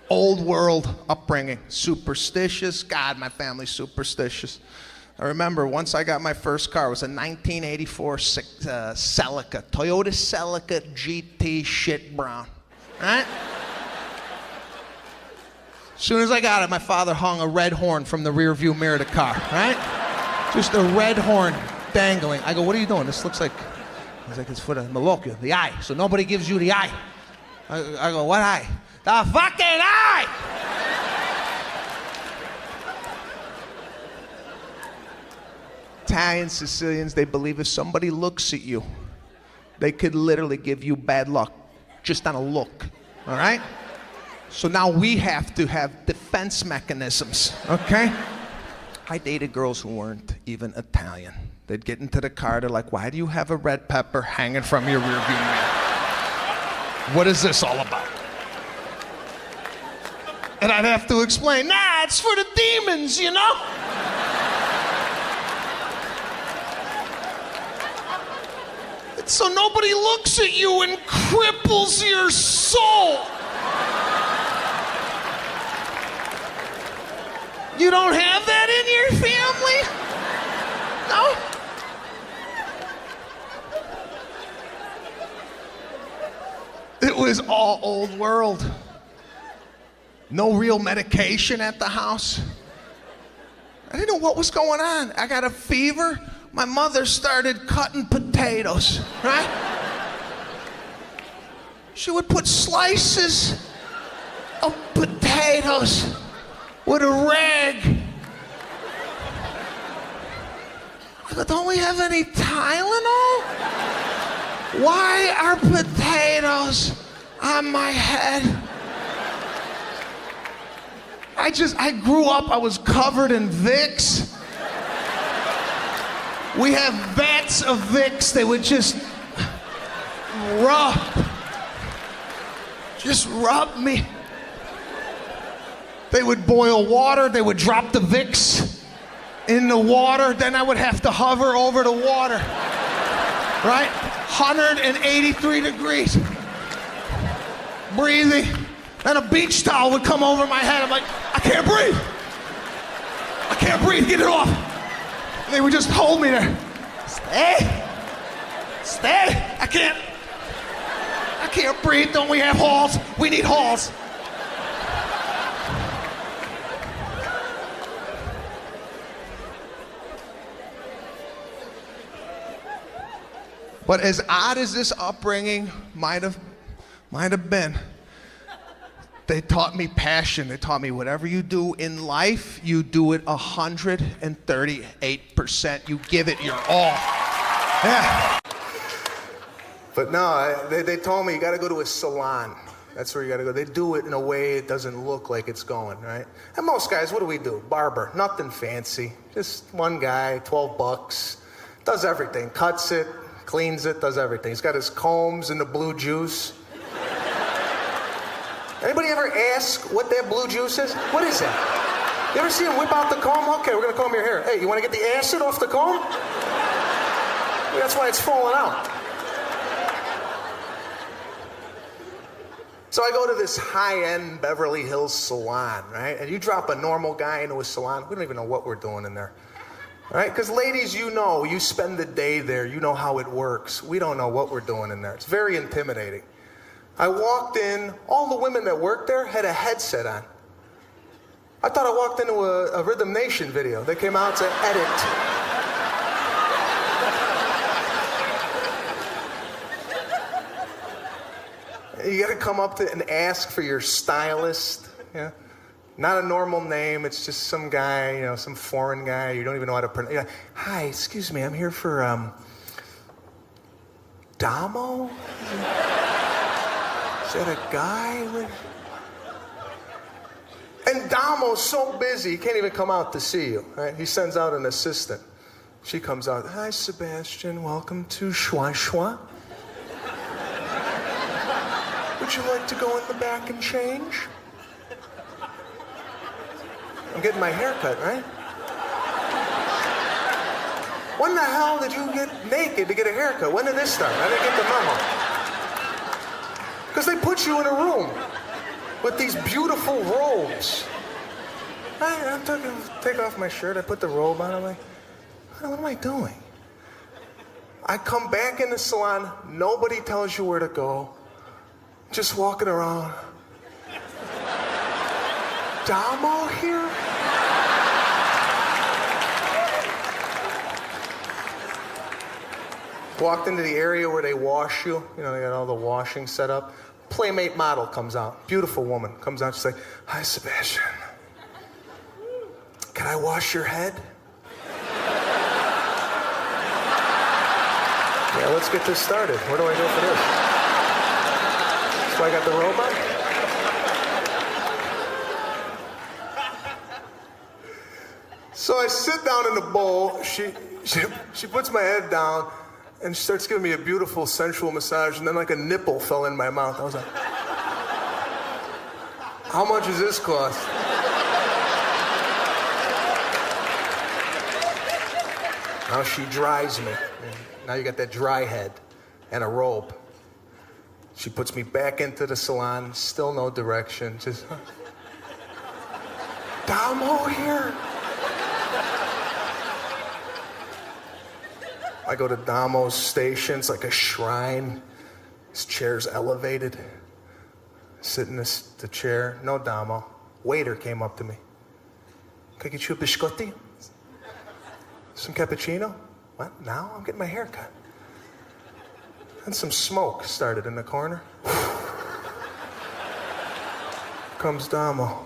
Old world upbringing, superstitious. God, my family's superstitious. I remember once I got my first car, it was a 1984 Celica, Toyota Celica GT shit brown, right? As soon as I got it, my father hung a red horn from the rear view mirror of the car, right? Just a red horn dangling. I go, what are you doing? This looks like, he's like, it's for the malocchio, the eye, so nobody gives you the eye. I go, what eye? The fucking eye! Italians, Sicilians, they believe if somebody looks at you, they could literally give you bad luck just on a look, all right? So now we have to have defense mechanisms, okay? I dated girls who weren't even Italian. They'd get into the car, they're like, why do you have a red pepper hanging from your rearview mirror? What is this all about? And I'd have to explain, nah, it's for the demons, you know? It's so nobody looks at you and cripples your soul. You don't have that in your family? No? It was all old world. No real medication at the house. I didn't know what was going on. I got a fever. My mother started cutting potatoes, right? She would put slices of potatoes with a rag. I go, don't we have any Tylenol? Why are potatoes on my head? I grew up, I was covered in Vicks. We have vats of Vicks, they would just rub me. They would boil water, they would drop the Vicks in the water, then I would have to hover over the water, right? 183 degrees, breathing. Then a beach towel would come over my head. I'm like, I can't breathe. I can't breathe, get it off. And they would just hold me there. Stay, I can't breathe. Don't we have halls? We need halls. But as odd as this upbringing might have been, they taught me passion. They taught me whatever you do in life, you do it 138%. You give it your all. Yeah. But no, they told me you got to go to a salon. That's where you got to go. They do it in a way it doesn't look like it's going, right? And most guys, what do? Barber, nothing fancy. Just one guy, 12 bucks, does everything. Cuts it, cleans it, does everything. He's got his combs and the blue juice. Anybody ever ask what that blue juice is? What is that? You ever see him whip out the comb? Okay, we're gonna comb your hair. Hey, you wanna get the acid off the comb? That's why it's falling out. So I go to this high-end Beverly Hills salon, right? And you drop a normal guy into a salon, we don't even know what we're doing in there. All right? Because ladies, you know, you spend the day there, you know how it works. We don't know what we're doing in there. It's very intimidating. I walked in, all the women that worked there had a headset on. I thought I walked into a Rhythm Nation video. They came out to edit. You gotta come up to and ask for your stylist. Yeah? Not a normal name, it's just some guy, you know, some foreign guy, you don't even know how to pronounce. Like, hi, excuse me, I'm here for, Damo? Is that a guy? And Damo's so busy, he can't even come out to see you, right? He sends out an assistant. She comes out, hi, Sebastian, welcome to Schwa Schwa. Would you like to go in the back and change? I'm getting my hair cut, right? When the hell did you get naked to get a haircut? When did this start? I didn't get the memo. Because they put you in a room. with these beautiful robes. I take off my shirt, I put the robe on, I'm like, what am I doing? I come back in the salon, nobody tells you where to go, just walking around. Damo here? Walked into the area where they wash you. You know, they got all the washing set up. Playmate model comes out. Beautiful woman comes out. She's like, "Hi, Sebastian. Can I wash your head?" Yeah, let's get this started. Where do I go for this? So I got the robe on? So I sit down in the bowl. She puts my head down and she starts giving me a beautiful sensual massage, and then like a nipple fell in my mouth. I was like, how much does this cost? Now she dries me. Now you got that dry head and a robe. She puts me back into the salon, still no direction, just, Damo here? I go to Damo's station, it's like a shrine. His chair's elevated. Sit in the chair, no Damo. Waiter came up to me. Can I get you a biscotti? Some cappuccino? What, now? I'm getting my hair cut. And some smoke started in the corner. Comes Damo.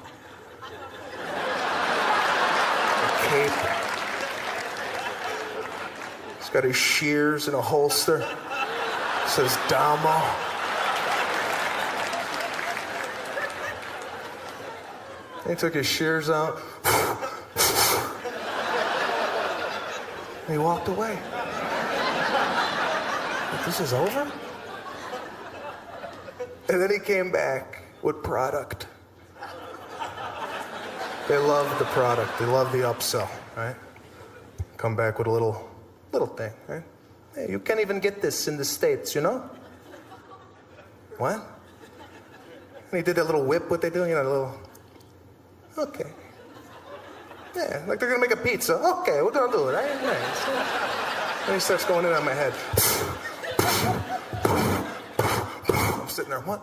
A cape. He's got his shears in a holster. Says Damo. He took his shears out. And he walked away. Like, this is over? And then he came back with product. They love the product. They love the upsell, right? Come back with a little thing, right? Hey, you can't even get this in the States, you know? What? And he did that little whip, what they do, you know, the little... Okay. Yeah, like they're gonna make a pizza. Okay, we're gonna do it, right? Nice. Then he starts going in on my head. I'm sitting there, what?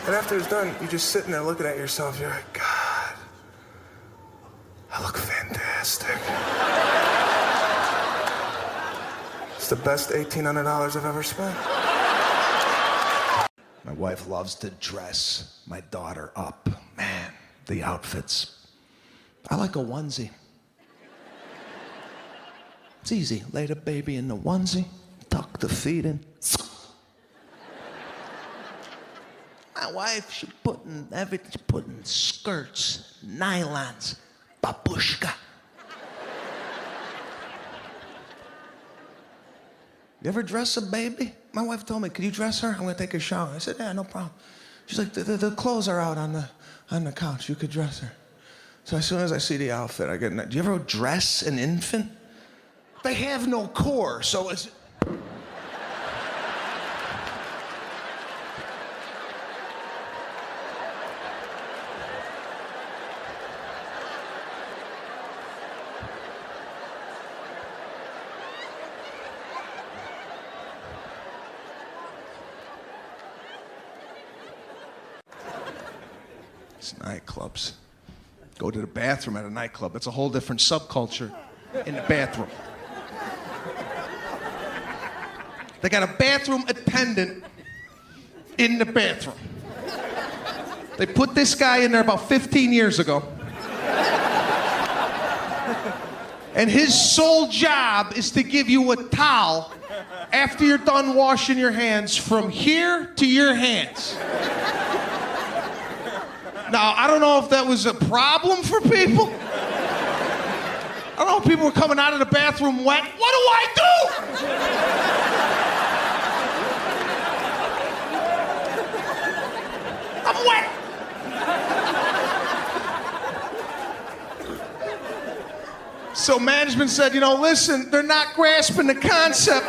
And after it's done, you're just sitting there looking at yourself. You're like, God, I look fantastic. It's the best $1,800 I've ever spent. My wife loves to dress my daughter up. Man, the outfits. I like a onesie. It's easy. Lay the baby in the onesie, tuck the feet in. My wife, she's putting everything. She's putting skirts, nylons, babushka. You ever dress a baby? My wife told me, could you dress her? I'm gonna take a shower. I said, yeah, no problem. She's like, the clothes are out on the couch. You could dress her. So as soon as I see the outfit, I get, do you ever dress an infant? They have no core, so it's... It's nightclubs. Go to the bathroom at a nightclub. It's a whole different subculture in the bathroom. They got a bathroom attendant in the bathroom. They put this guy in there about 15 years ago. And his sole job is to give you a towel after you're done washing your hands from here to your hands. Now, I don't know if that was a problem for people. I don't know if people were coming out of the bathroom wet. What do I do? I'm wet. So management said, you know, listen, they're not grasping the concept.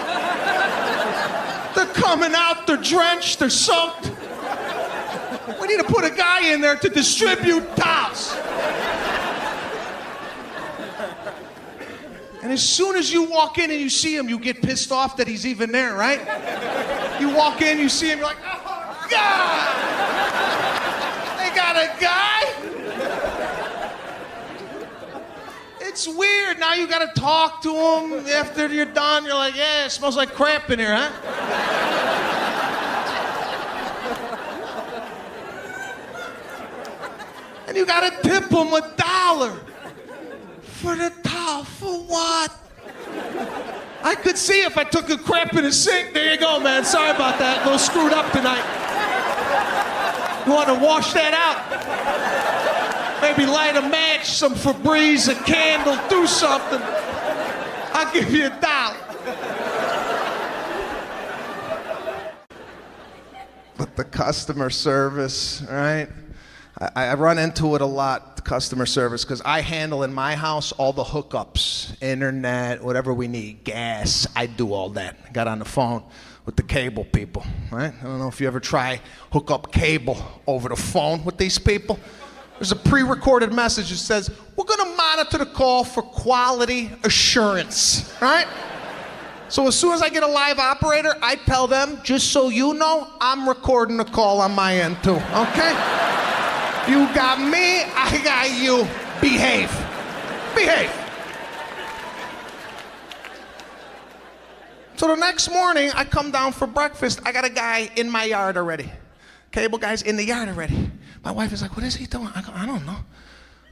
The coming out, they're drenched, they're soaked. We need to put a guy in there to distribute towels. And as soon as you walk in and you see him, you get pissed off that he's even there, right? You walk in, you see him, you're like, oh, God! They got a guy? It's weird. Now you gotta talk to him after you're done. You're like, yeah, it smells like crap in here, huh? And you gotta tip him $1 for the towel. For what? I could see if I took a crap in the sink. There you go, man. Sorry about that. A little screwed up tonight. You want to wash that out? Maybe light a match, some Febreze, a candle, do something. I'll give you $1. But the customer service, right? I run into it a lot, the customer service, because I handle in my house all the hookups, internet, whatever we need, gas. I do all that. I got on the phone with the cable people, right? I don't know if you ever try hook up cable over the phone with these people. There's a pre-recorded message that says, we're going to monitor the call for quality assurance, right? So as soon as I get a live operator, I tell them, just so you know, I'm recording the call on my end too, okay? You got me, I got you. Behave. Behave. So the next morning, I come down for breakfast. I got a guy in my yard already. Cable guy's in the yard already. My wife is like, what is he doing? I go, I don't know.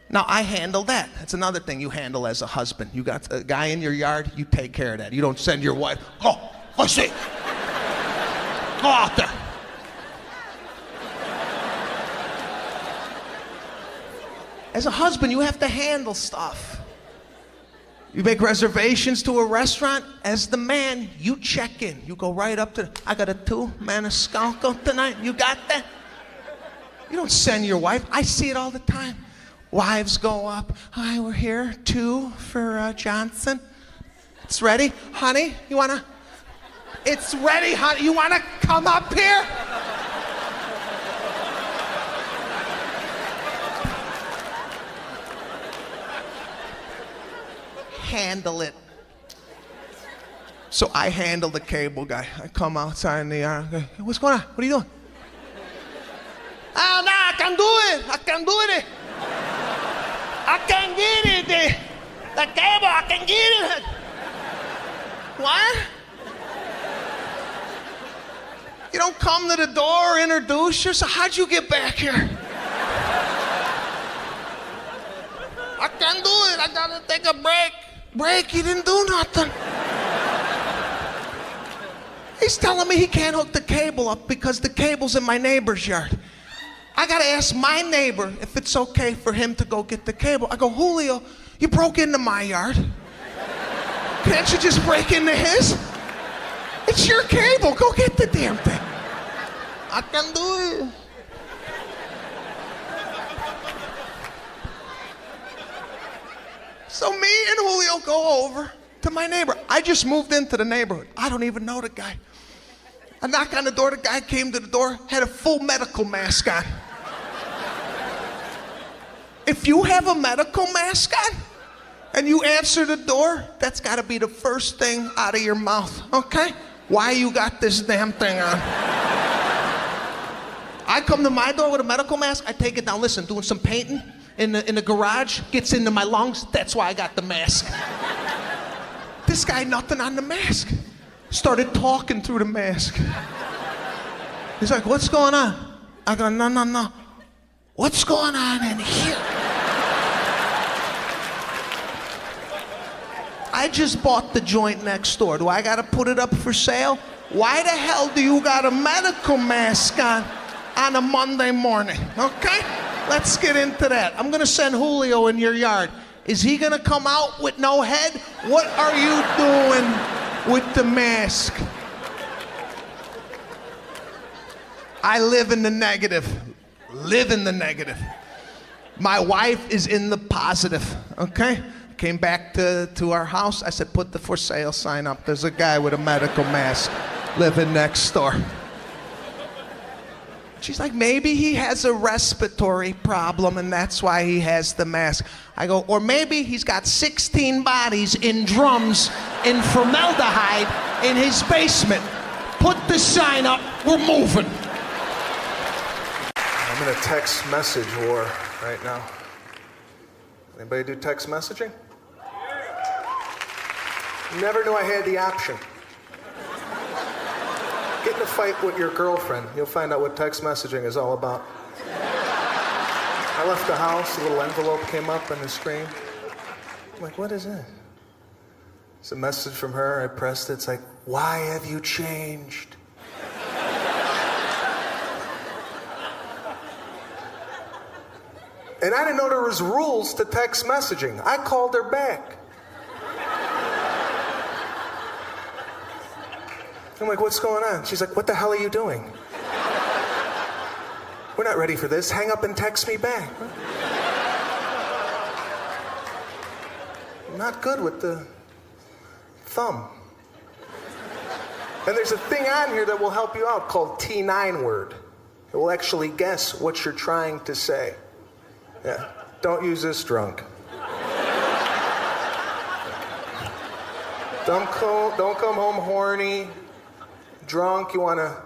Now, I handle that. That's another thing you handle as a husband. You got a guy in your yard, you take care of that. You don't send your wife, go see. Go out there. As a husband, you have to handle stuff. You make reservations to a restaurant. As the man, you check in. You go right up to, I got a 2 Maniscalco tonight. You got that? You don't send your wife. I see it all the time. Wives go up. Hi, we're here. 2 for Johnson. It's ready. Honey, you wanna? It's ready, honey. You wanna come up here? Handle it. So I handle the cable guy. I come outside in the yard. Hey, what's going on? What are you doing? Oh, no, I can do it. I can do it. I can get it. The cable, I can get it. What? You don't come to the door, introduce yourself. How'd you get back here? I can do it. I gotta take a break. Break? You didn't do nothing. He's telling me he can't hook the cable up because the cable's in my neighbor's yard. I gotta ask my neighbor if it's okay for him to go get the cable. I go, Julio, you broke into my yard. Can't you just break into his? It's your cable. Go get the damn thing. I can do it. So me and Julio go over to my neighbor. I just moved into the neighborhood. I don't even know the guy. I knock on the door. The guy came to the door, had a full medical mask on. If you have a medical mask on and you answer the door, that's got to be the first thing out of your mouth, okay? Why you got this damn thing on? I come to my door with a medical mask. I take it down. Listen, doing some painting in the garage, gets into my lungs. That's why I got the mask. This guy, nothing on the mask. Started talking through the mask. He's like, what's going on? I go, no. What's going on in here? I just bought the joint next door. Do I gotta put it up for sale? Why the hell do you got a medical mask on a Monday morning? Okay? Let's get into that. I'm gonna send Julio in your yard. Is he gonna come out with no head? What are you doing with the mask? I live in the negative. Live in the negative. My wife is in the positive, okay? Came back to our house. I said, put the for sale sign up. There's a guy with a medical mask. living next door. She's like, maybe he has a respiratory problem and that's why he has the mask. I go, or maybe he's got 16 bodies in drums in formaldehyde in his basement. Put the sign up, we're moving. I'm in a text message war right now. Anybody do text messaging? Never knew I had the option. Get in a fight with your girlfriend. You'll find out what text messaging is all about. I left the house, a little envelope came up on the screen. I'm like, what is it? It's a message from her. I pressed it. It's like, why have you changed? And I didn't know there was rules to text messaging. I called her back. I'm like, what's going on? She's like, what the hell are you doing? We're not ready for this. Hang up and text me back. I'm not good with the thumb. And there's a thing on here that will help you out called T9 word. It will actually guess what you're trying to say. Yeah, don't use this drunk. Don't come home horny, drunk. You want to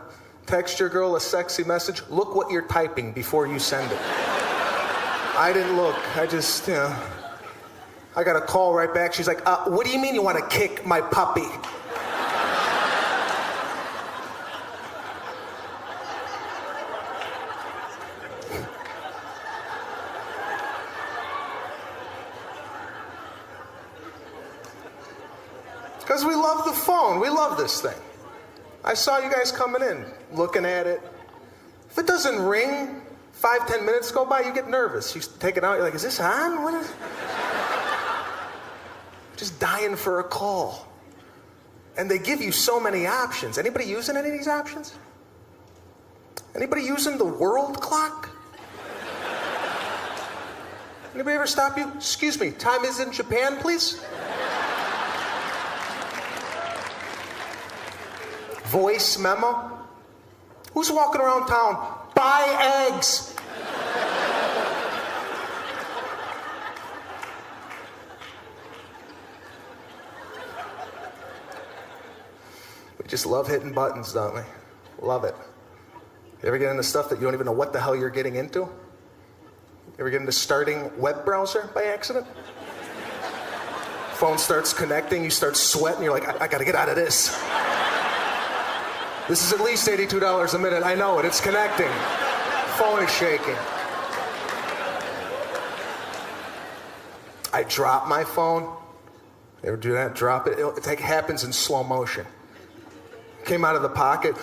text your girl a sexy message? Look what you're typing before you send it. I didn't look. I just, I got a call right back. She's like, what do you mean you want to kick my puppy? Because we love the phone. We love this thing. I saw you guys coming in, looking at it. If it doesn't ring, 5-10 minutes go by, you get nervous. You take it out, you're like, is this on? What is... Just dying for a call. And they give you so many options. Anybody using any of these options? Anybody using the world clock? Anybody ever stop you? Excuse me, time is in Japan, please? Voice memo? Who's walking around town? Buy eggs. We just love hitting buttons, don't we? Love it. You ever get into stuff that you don't even know what the hell you're getting into? You ever get into starting web browser by accident? Phone starts connecting, you start sweating, you're like, I gotta get out of this. This is at least $82 a minute. I know it. It's connecting. Phone is shaking. I drop my phone. You ever do that? Drop it. It happens in slow motion. Came out of the pocket.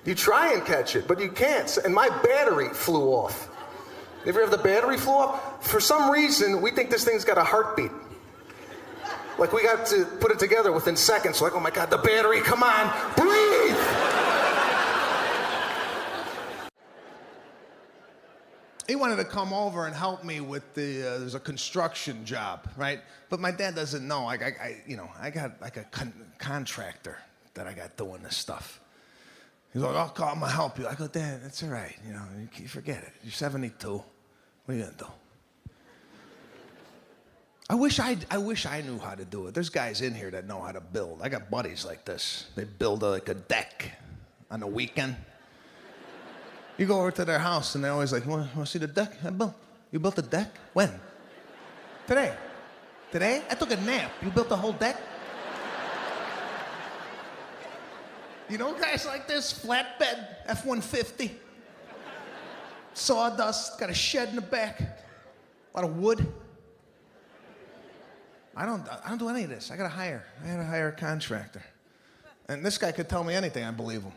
You try and catch it, but you can't. And my battery flew off. You ever have the battery flew off? For some reason, we think this thing's got a heartbeat. Like we got to put it together within seconds. Like, oh my God, the battery, come on, breathe! He wanted to come over and help me with there's a construction job, right? But my dad doesn't know. I got like a contractor that I got doing this stuff. He's like, I'm gonna help you. I go, Dad, that's all right. You forget it. You're 72. What are you gonna do? I wish I knew how to do it. There's guys in here that know how to build. I got buddies like this. They build like a deck on the weekend. You go over to their house and they're always like, you want to see the deck I built? You built a deck? When? Today. Today? I took a nap. You built the whole deck? You know guys like this? Flatbed, F-150. Sawdust, got a shed in the back. A lot of wood. I don't do any of this. I gotta hire a contractor. And this guy could tell me anything, I believe him.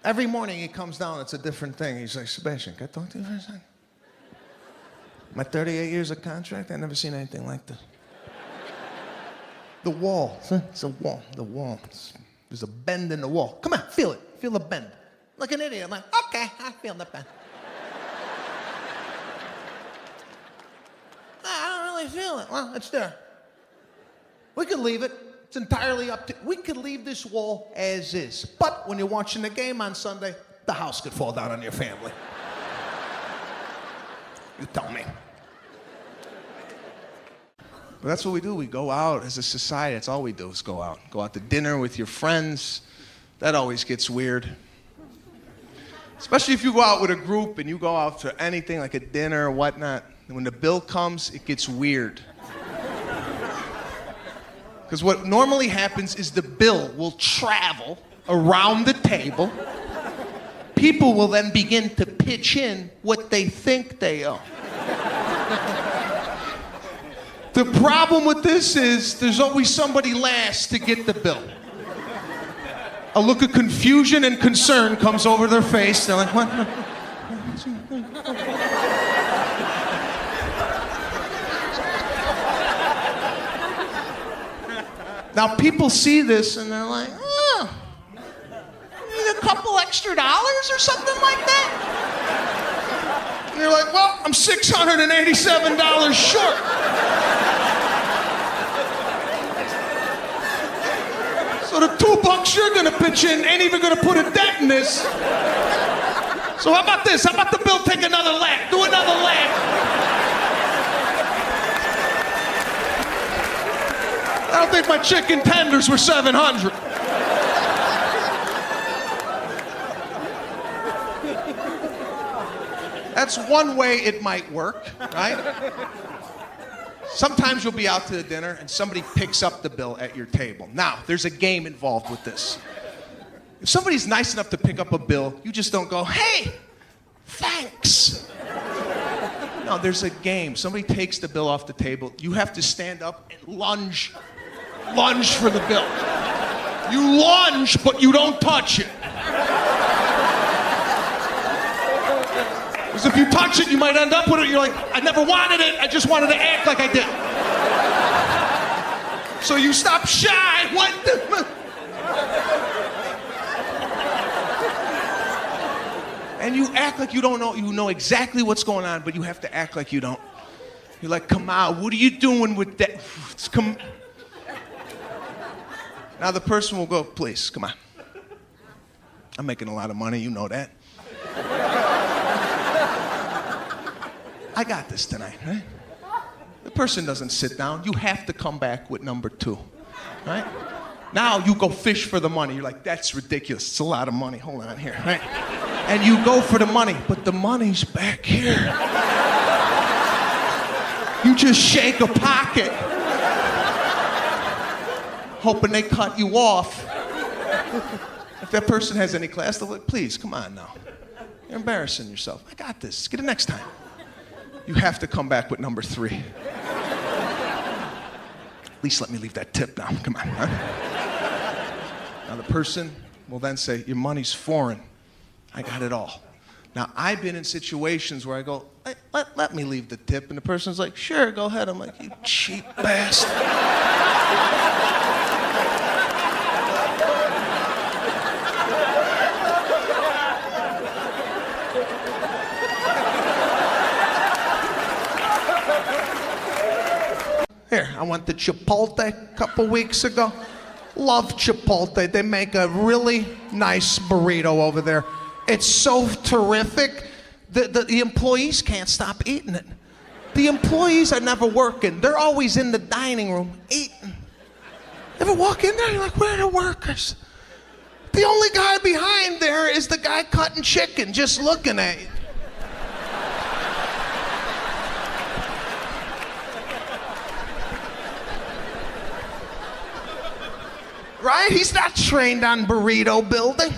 Every morning he comes down, it's a different thing. He's like, Sebastian, can I talk to you for a second? My 38 years of contract, I've never seen anything like this. The wall, it's a wall, the wall. There's a bend in the wall. Come on, feel it, feel the bend. Like an idiot, I'm like, okay, I feel the bend. I don't really feel it. Well, it's there. We could leave it. It's entirely up to, we could leave this wall as is. But when you're watching the game on Sunday, the house could fall down on your family. You tell me. But that's what we do. We go out as a society. That's all we do is go out. Go out to dinner with your friends. That always gets weird. Especially if you go out with a group and you go out to anything like a dinner or whatnot. And when the bill comes, it gets weird. Because what normally happens is the bill will travel around the table. People will then begin to pitch in what they think they owe. The problem with this is there's always somebody last to get the bill. A look of confusion and concern comes over their face. They're like, what? Now people see this and they're like, oh, need a couple extra dollars or something like that? And you're like, well, I'm $687 short. So the $2 you're gonna pitch in ain't even gonna put a dent in this. So how about this? How about the bill take another lap? Do another lap. I don't think my chicken tenders were $700. That's one way it might work, right? Sometimes you'll be out to the dinner and somebody picks up the bill at your table. Now, there's a game involved with this. If somebody's nice enough to pick up a bill, you just don't go, hey, thanks. No, there's a game. Somebody takes the bill off the table. You have to stand up and lunge for the bill. You lunge, but you don't touch it. Because if you touch it, you might end up with it. You're like, I never wanted it. I just wanted to act like I did. So you stop shy. What the? And you act like you don't know. You know exactly what's going on, but you have to act like you don't. You're like, come on, what are you doing with that? Come. Now the person will go, please, come on. I'm making a lot of money, you know that. I got this tonight, right? The person doesn't sit down. You have to come back with number 2, right? Now you go fish for the money. You're like, that's ridiculous. It's a lot of money. Hold on here, right? And you go for the money, but the money's back here. You just shake a pocket, hoping they cut you off. If that person has any class, they'll like, please, come on now. You're embarrassing yourself. I got this. Get it next time. You have to come back with number 3. At least let me leave that tip now. Come on. Huh? Now the person will then say, your money's foreign. I got it all. Now I've been in situations where I go, let me leave the tip. And the person's like, sure, go ahead. I'm like, you cheap bastard. Here, I went to Chipotle a couple weeks ago. Love Chipotle. They make a really nice burrito over there. It's so terrific. The employees can't stop eating it. The employees are never working. They're always in the dining room eating. Ever walk in there, you're like, where are the workers? The only guy behind there is the guy cutting chicken, just looking at you. Right? He's not trained on burrito building.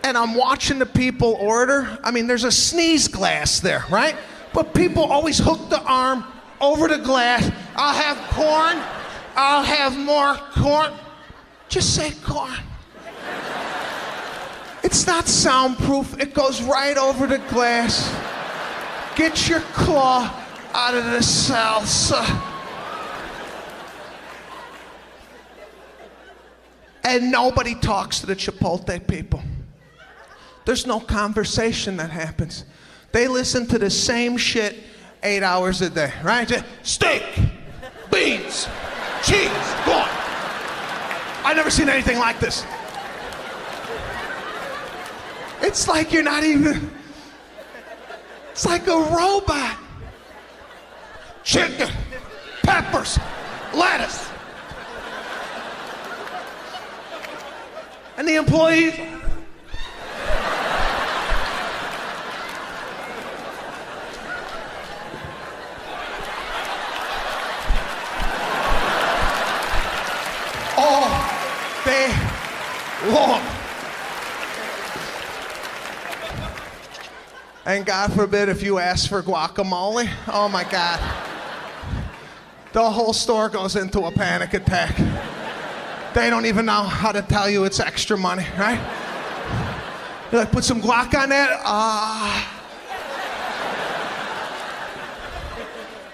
And I'm watching the people order. I mean, there's a sneeze glass there, right? But people always hook the arm over the glass. I'll have corn. I'll have more corn. Just say corn. It's not soundproof. It goes right over the glass. Get your claw out of the salsa. And nobody talks to the Chipotle people. There's no conversation that happens. They listen to the same shit 8 hours a day, right? Just steak, beans, cheese, go on. I've never seen anything like this. It's like you're not even, it's like a robot. Chicken, peppers, lettuce. And the employees, all day long. And God forbid if you ask for guacamole, oh my God. The whole store goes into a panic attack. They don't even know how to tell you it's extra money, right? You're like, put some guac on that?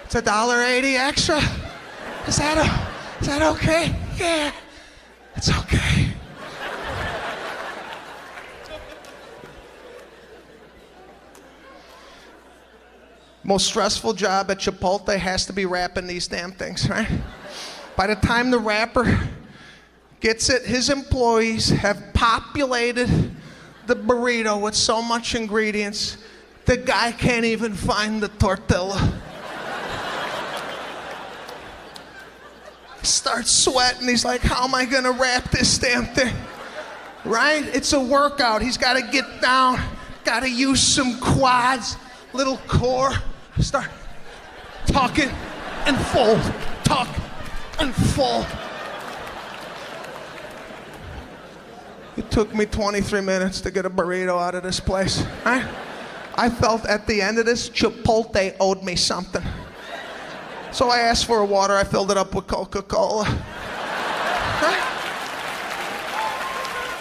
It's $1.80 extra? Is that okay? Yeah, it's okay. Most stressful job at Chipotle has to be wrapping these damn things, right? By the time the wrapper gets it, his employees have populated the burrito with so much ingredients, the guy can't even find the tortilla. Starts sweating, he's like, how am I gonna wrap this damn thing? Right? It's a workout, he's gotta get down, gotta use some quads, little core, start tucking and fold, tuck and fold. It took me 23 minutes to get a burrito out of this place, right? I felt at the end of this, Chipotle owed me something. So I asked for a water, I filled it up with Coca-Cola. Right?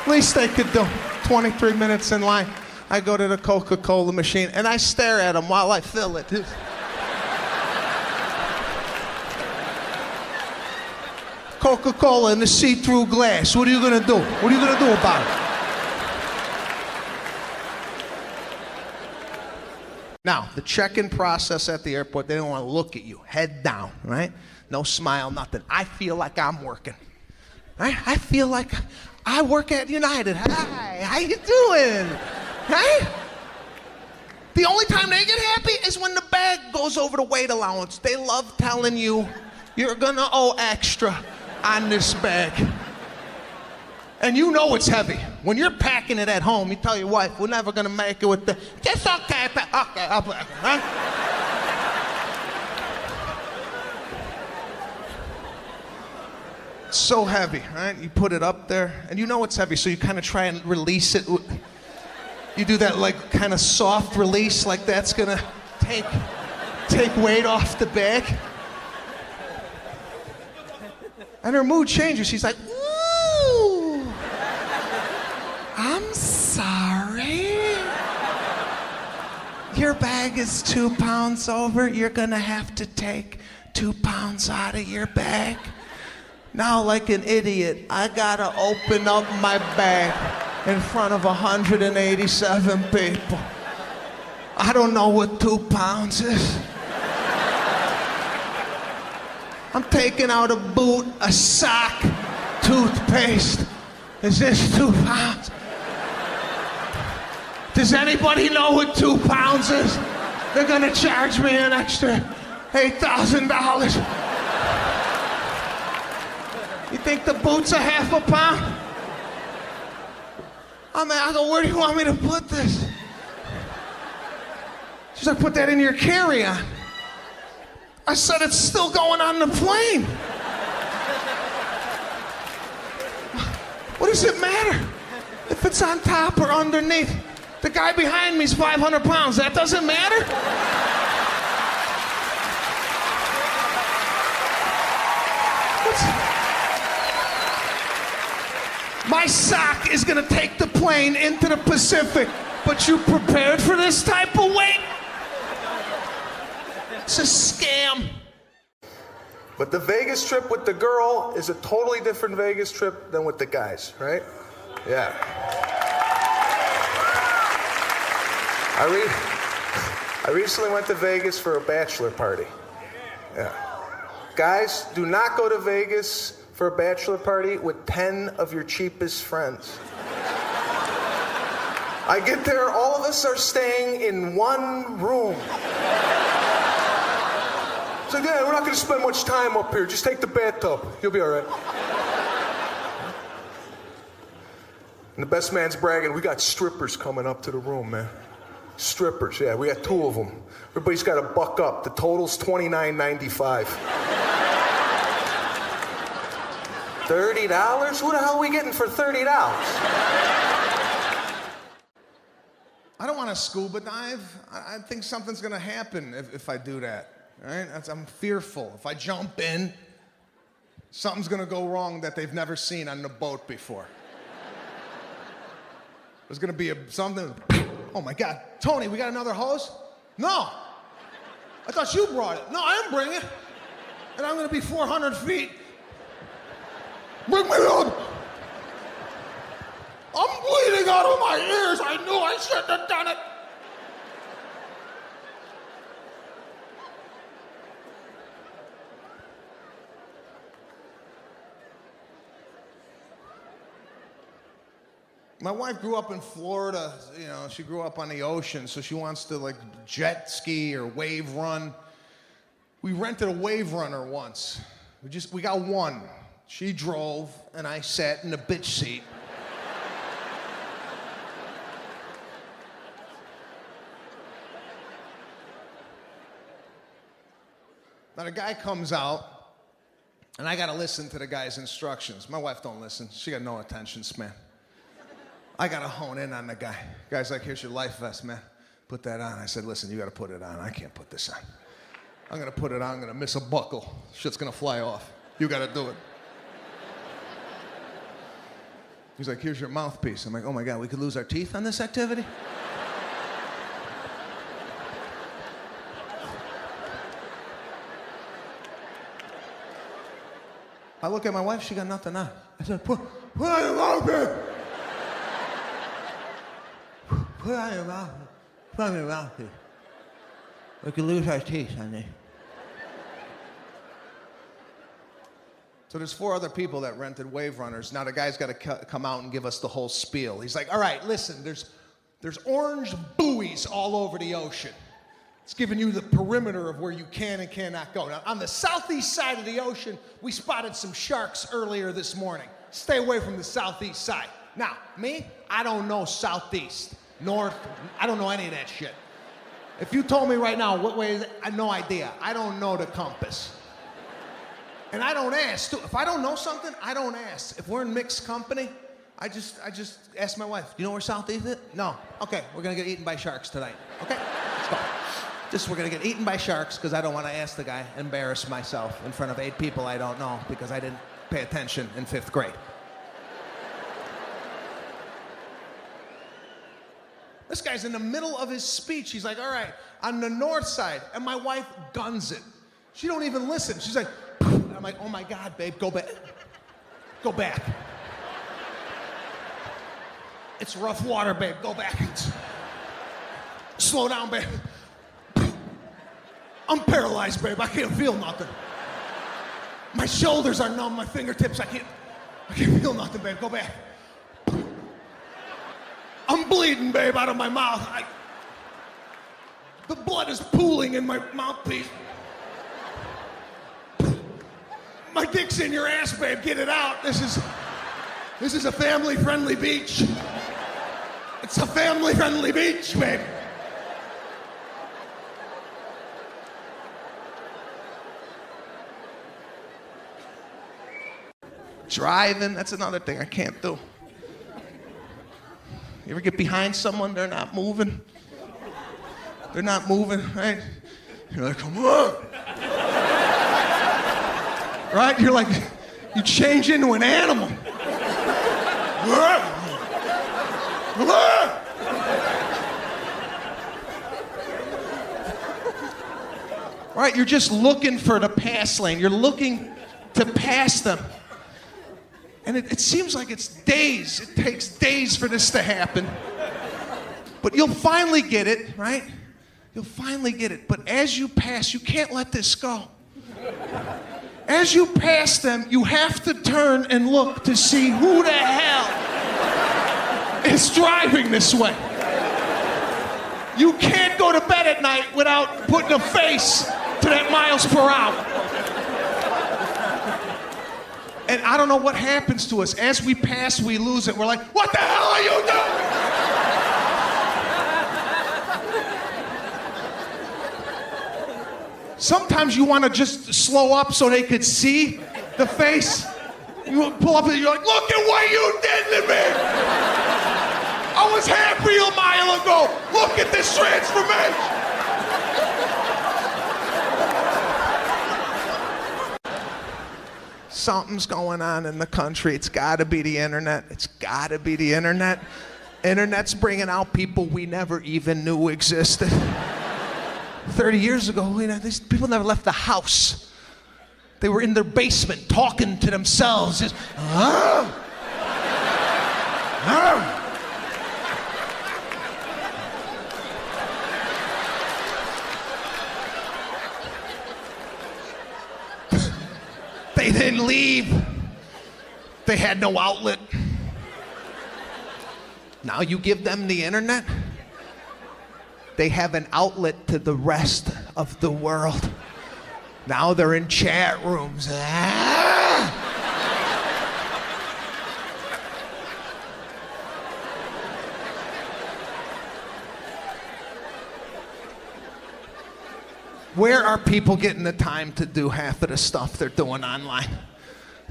Least they could do. 23 minutes in line. I go to the Coca-Cola machine and I stare at them while I fill it. Coca-Cola in the see-through glass. What are you gonna do? What are you gonna do about it? Now, the check-in process at the airport, they don't want to look at you. Head down, right? No smile, nothing. I feel like I'm working. Right? I feel like I work at United. Hi, how you doing? Right? The only time they get happy is when the bag goes over the weight allowance. They love telling you you're gonna owe extra on this bag. And you know it's heavy. When you're packing it at home, you tell your wife, we're never gonna make it with the, just okay, okay, I'll pack it, right? It's so heavy, right? You put it up there, and you know it's heavy, so you kind of try and release it. You do that like kind of soft release, like that's gonna take weight off the bag. And her mood changes. She's like, ooh, I'm sorry. Your bag is 2 pounds over. You're gonna have to take 2 pounds out of your bag. Now, like an idiot, I gotta open up my bag in front of 187 people. I don't know what 2 pounds is. I'm taking out a boot, a sock, toothpaste. Is this 2 pounds? Does anybody know what 2 pounds is? They're gonna charge me an extra $8,000. You think the boot's a half a pound? I go, where do you want me to put this? She's like, put that in your carry-on. I said, it's still going on the plane. What does it matter if it's on top or underneath? The guy behind me's 500 pounds. That doesn't matter? My sock is gonna take the plane into the Pacific, but you prepared for this type of weight? It's a scam. But the Vegas trip with the girl is a totally different Vegas trip than with the guys, right? Yeah. I I recently went to Vegas for a bachelor party. Yeah. Guys, do not go to Vegas for a bachelor party with 10 of your cheapest friends. I get there, all of us are staying in one room. It's like, yeah, we're not going to spend much time up here. Just take the bathtub. You'll be all right. And the best man's bragging, we got strippers coming up to the room, man. Strippers, yeah, we got 2 of them. Everybody's got to buck up. The total's $29.95. $30? Who the hell are we getting for $30? I don't want to scuba dive. I think something's going to happen if I do that. Right? I'm fearful. If I jump in, something's going to go wrong that they've never seen on the boat before. There's going to be something. Oh my God. Tony, we got another hose? No. I thought you brought it. No, I didn't bring it. And I'm going to be 400 feet. Bring me up. I'm bleeding out of my ears. I knew I shouldn't have done it. My wife grew up in Florida. You know, she grew up on the ocean, so she wants to like jet ski or wave run. We rented a wave runner once. We got one. She drove, and I sat in the bitch seat. Now the guy comes out, and I gotta listen to the guy's instructions. My wife don't listen. She got no attention span. I gotta hone in on the guy. Guy's like, here's your life vest, man. Put that on. I said, listen, you gotta put it on. I can't put this on. I'm gonna put it on. I'm gonna miss a buckle. Shit's gonna fly off. You gotta do it. He's like, here's your mouthpiece. I'm like, oh my God, we could lose our teeth on this activity? I look at my wife, she got nothing on. I said, put on your mouthpiece. Put on your mouthpiece. Put on your mouthpiece. We could lose our teeth, honey. So there's 4 other people that rented wave runners. Now the guy's got to come out and give us the whole spiel. He's like, all right, listen, there's orange buoys all over the ocean. It's giving you the perimeter of where you can and cannot go. Now, on the southeast side of the ocean, we spotted some sharks earlier this morning. Stay away from the southeast side. Now, me, I don't know southeast, north, I don't know any of that shit. If you told me right now what way is it, I have no idea. I don't know the compass. And I don't ask, too. If I don't know something, I don't ask. If we're in mixed company, I just ask my wife, do you know where southeast is? No. Okay, we're gonna get eaten by sharks tonight. Okay, let's go. We're gonna get eaten by sharks because I don't want to ask the guy, embarrass myself in front of 8 people I don't know because I didn't pay attention in 5th grade. This guy's in the middle of his speech. He's like, all right, on the north side, and my wife guns it. She don't even listen. She's like, I'm like, oh my God, babe, go back. Go back. It's rough water, babe, go back. Slow down, babe. I'm paralyzed, babe. I can't feel nothing. My shoulders are numb, my fingertips, I can't feel nothing, babe. Go back. I'm bleeding, babe, out of my mouth. The blood is pooling in my mouthpiece. My dick's in your ass, babe. Get it out. This is a family-friendly beach. It's a family-friendly beach, babe. Driving, that's another thing I can't do. You ever get behind someone, they're not moving? They're not moving, right? You're like, come on. Right? You're like, you change into an animal. Right? You're just looking for the pass lane. You're looking to pass them. And it seems like it's days. It takes days for this to happen. But you'll finally get it, right? You'll finally get it. But as you pass, you can't let this go. As you pass them, you have to turn and look to see who the hell is driving this way. You can't go to bed at night without putting a face to that miles per hour. And I don't know what happens to us. As we pass, we lose it. We're like, what the hell are you doing? Sometimes you want to just slow up so they could see the face. You pull up and you're like, look at what you did to me. I was happy a mile ago. Look at this transformation. Something's going on in the country. It's gotta be the internet. It's gotta be the internet. Internet's bringing out people we never even knew existed. 30 years ago, these people never left the house. They were in their basement talking to themselves. Just, They didn't leave. They had no outlet. Now you give them the internet, they have an outlet to the rest of the world. Now they're in chat rooms. Where are people getting the time to do half of the stuff they're doing online?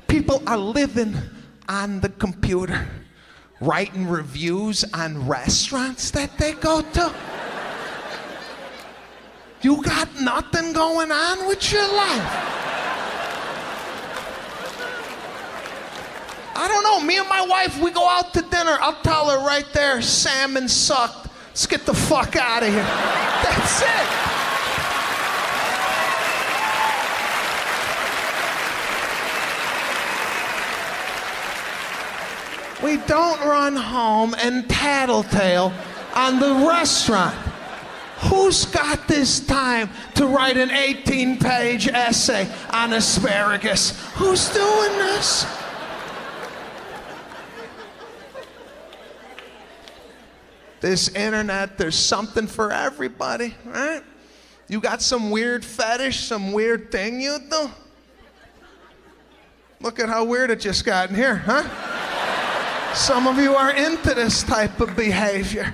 People are living on the computer, writing reviews on restaurants that they go to. You got nothing going on with your life. I don't know, me and my wife, we go out to dinner. I'll tell her right there, salmon sucked. Let's get the fuck out of here. That's it. We don't run home and tattletale on the restaurant. Who's got this time to write an 18-page essay on asparagus? Who's doing this? This internet, there's something for everybody, right? You got some weird fetish, some weird thing you do? Look at how weird it just got in here, huh? Some of you are into this type of behavior.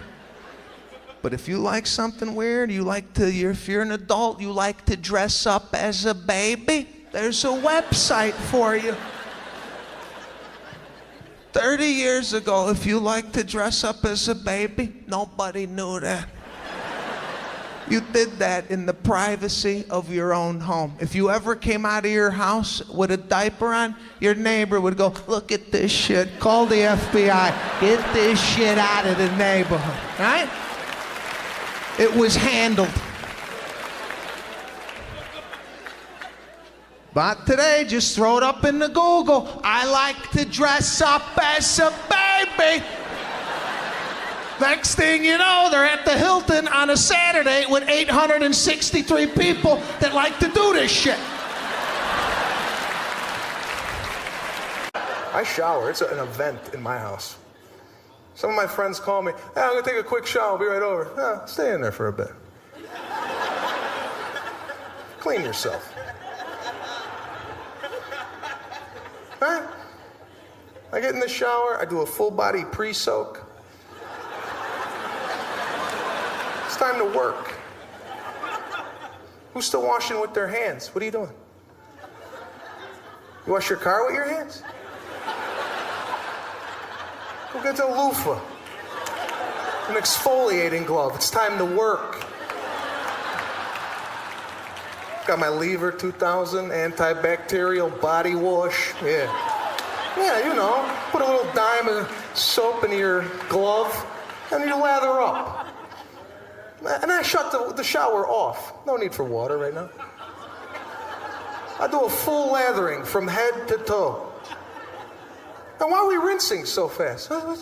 But if you like something weird, if you're an adult, you like to dress up as a baby, there's a website for you. 30 years ago, if you like to dress up as a baby, nobody knew that. You did that in the privacy of your own home. If you ever came out of your house with a diaper on, your neighbor would go, look at this shit, call the FBI, get this shit out of the neighborhood, right? It was handled. But today, just throw it up in the Google. I like to dress up as a baby. Next thing you know, they're at the Hilton on a Saturday with 863 people that like to do this shit. I shower. It's an event in my house. Some of my friends call me, hey, I'm going to take a quick shower. I'll be right over. Yeah, stay in there for a bit. Clean yourself. Right? I get in the shower. I do a full body pre-soak. It's time to work. Who's still washing with their hands? What are you doing? You wash your car with your hands? Go get a loofah. An exfoliating glove. It's time to work. Got my Lever 2000 antibacterial body wash. Yeah. Yeah, you know, put a little dime of soap in your glove and you lather up. And I shut the shower off. No need for water right now. I do a full lathering from head to toe. Now, why are we rinsing so fast? Let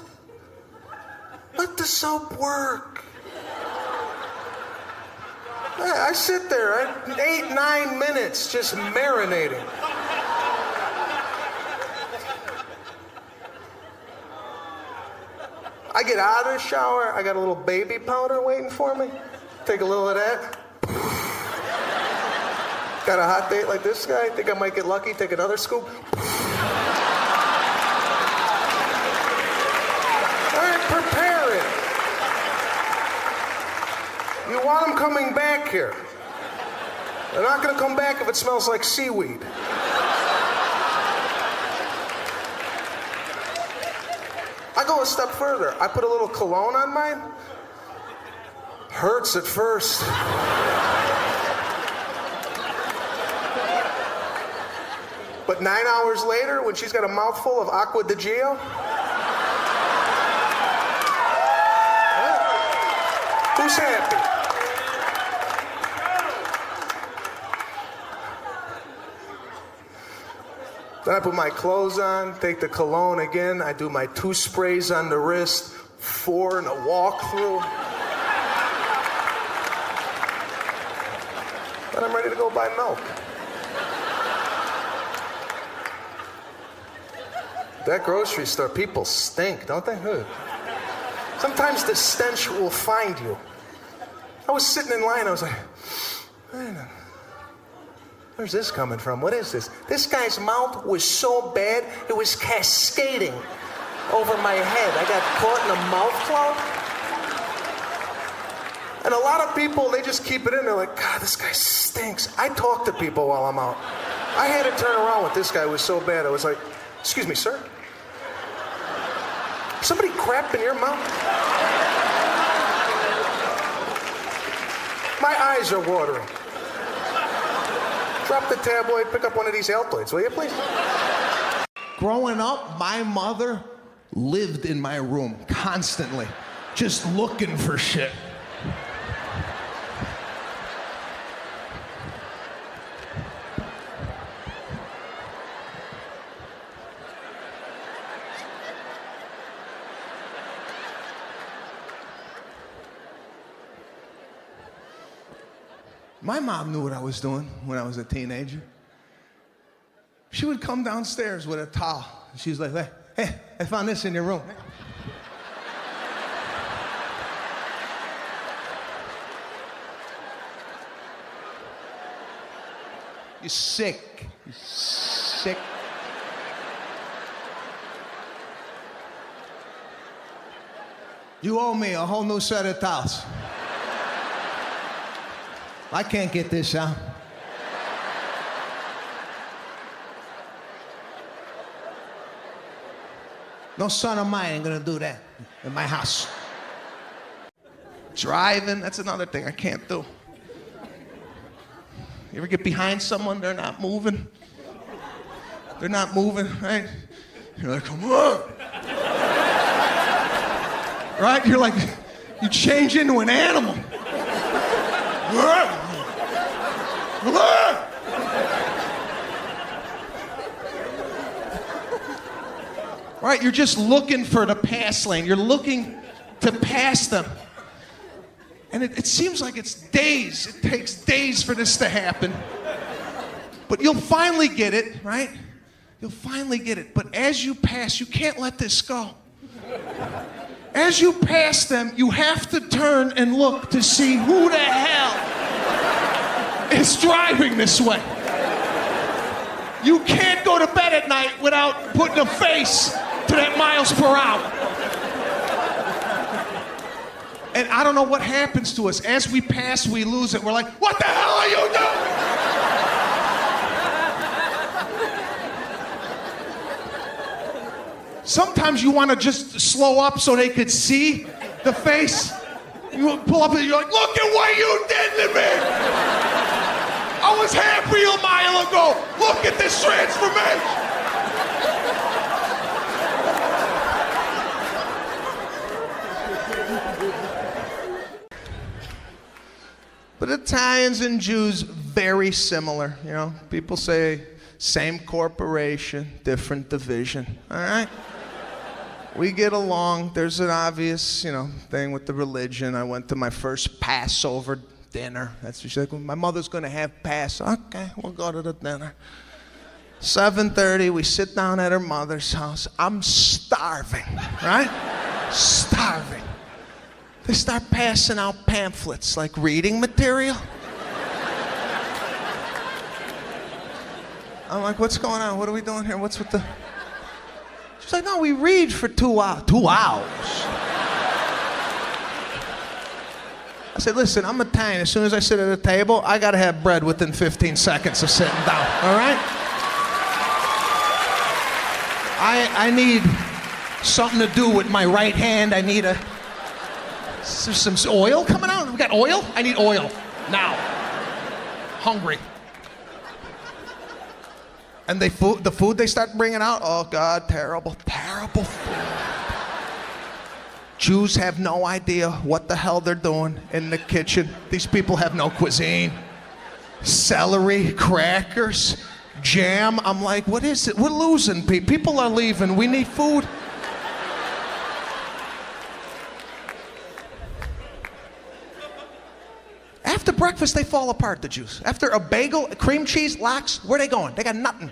the soap work. I sit there 8, 9 minutes just marinating. I get out of the shower, I got a little baby powder waiting for me. Take a little of that. Got a hot date like this guy? Think I might get lucky, take another scoop? All right, prepare it. You want them coming back here. They're not gonna come back if it smells like seaweed. I go a step further. I put a little cologne on mine. Hurts at first. But 9 hours later, when she's got a mouthful of Aqua di Gio, who's happy? Then I put my clothes on, take the cologne again. I do my 2 sprays on the wrist, 4 in a walkthrough. Then I'm ready to go buy milk. That grocery store, people stink, don't they? Sometimes the stench will find you. I was sitting in line, I was like, man, where's this coming from? What is this? This guy's mouth was so bad, it was cascading over my head. I got caught in a mouth cloud. And a lot of people, they just keep it in. They're like, God, this guy stinks. I talk to people while I'm out. I had to turn around with this guy. It was so bad. I was like, excuse me, sir? Somebody crapped in your mouth? My eyes are watering. Drop the tabloid, pick up one of these Altoids, will you please? Growing up, my mother lived in my room constantly, just looking for shit. My mom knew what I was doing when I was a teenager. She would come downstairs with a towel. And she was like, hey, I found this in your room. You're sick. You're sick. You owe me a whole new set of towels. I can't get this out. No son of mine ain't gonna do that in my house. Driving, that's another thing I can't do. You ever get behind someone, they're not moving? They're not moving, right? You're like, come on. Right? You're like, you change into an animal. Right, you're just looking for the pass lane. You're looking to pass them. And it seems like it's days. It takes days for this to happen. But you'll finally get it, right? You'll finally get it. But as you pass, you can't let this go. As you pass them, you have to turn and look to see who the hell is driving this way. You can't go to bed at night without putting a face to that miles per hour. And I don't know what happens to us. As we pass, we lose it. We're like, what the hell are you doing? Sometimes you want to just slow up so they could see the face. You pull up and you're like, look at what you did to me. I was happy a mile ago. Look at this transformation. But Italians and Jews, very similar, you know. People say same corporation, different division, all right? We get along. There's an obvious, thing with the religion. I went to my first Passover dinner. That's what she's like, well, my mother's gonna have pass. Okay, we'll go to the dinner. 7:30, we sit down at her mother's house. I'm starving, right? Starving. They start passing out pamphlets, like reading material. I'm like, what's going on? What are we doing here? What's with the... She's like, no, we read for 2 hours. 2 hours? I said, listen, I'm Italian. As soon as I sit at a table, I gotta have bread within 15 seconds of sitting down, all right? I need something to do with my right hand. I need some oil coming out. We got oil? I need oil now. Hungry. And the food they start bringing out, oh God, terrible, terrible food. Jews have no idea what the hell they're doing in the kitchen. These people have no cuisine. Celery, crackers, jam. I'm like, what is it? We're losing people. People are leaving. We need food. After breakfast, they fall apart, the Jews. After a bagel, cream cheese, lox, where are they going? They got nothing.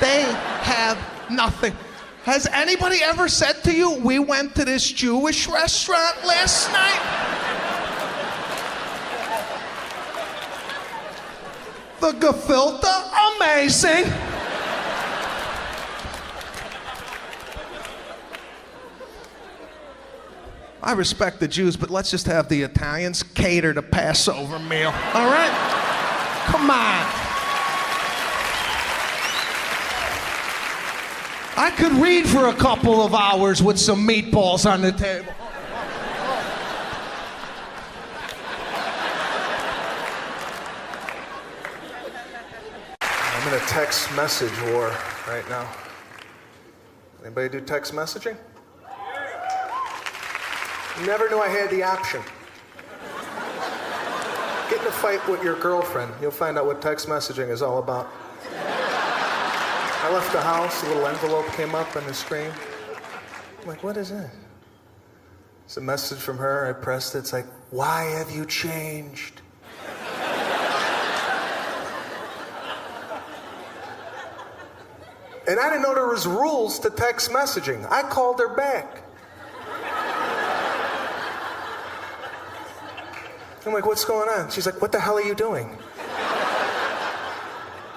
They have nothing. Has anybody ever said to you, we went to this Jewish restaurant last night? The gefilte, amazing. I respect the Jews, but let's just have the Italians cater the Passover meal, all right? Come on. I could read for a couple of hours with some meatballs on the table. I'm in a text message war right now. Anybody do text messaging? Never knew I had the option. Get in a fight with your girlfriend. You'll find out what text messaging is all about. I left the house, a little envelope came up on the screen. I'm like, what is it? It's a message from her. I pressed it. It's like, why have you changed? And I didn't know there was rules to text messaging. I called her back. I'm like, what's going on? She's like, what the hell are you doing?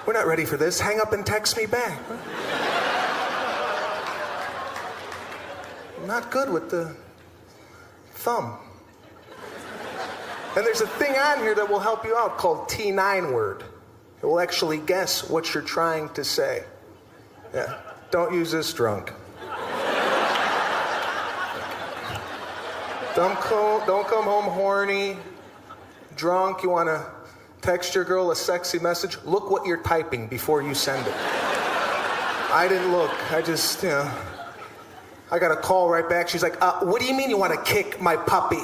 We're not ready for this. Hang up and text me back. I'm not good with the thumb. And there's a thing on here that will help you out called T9 word. It will actually guess what you're trying to say. Yeah, don't use this drunk. Don't come home horny, drunk. You want to text your girl a sexy message? Look what you're typing before you send it. I didn't look. I just, I got a call right back. She's like, what do you mean you want to kick my puppy?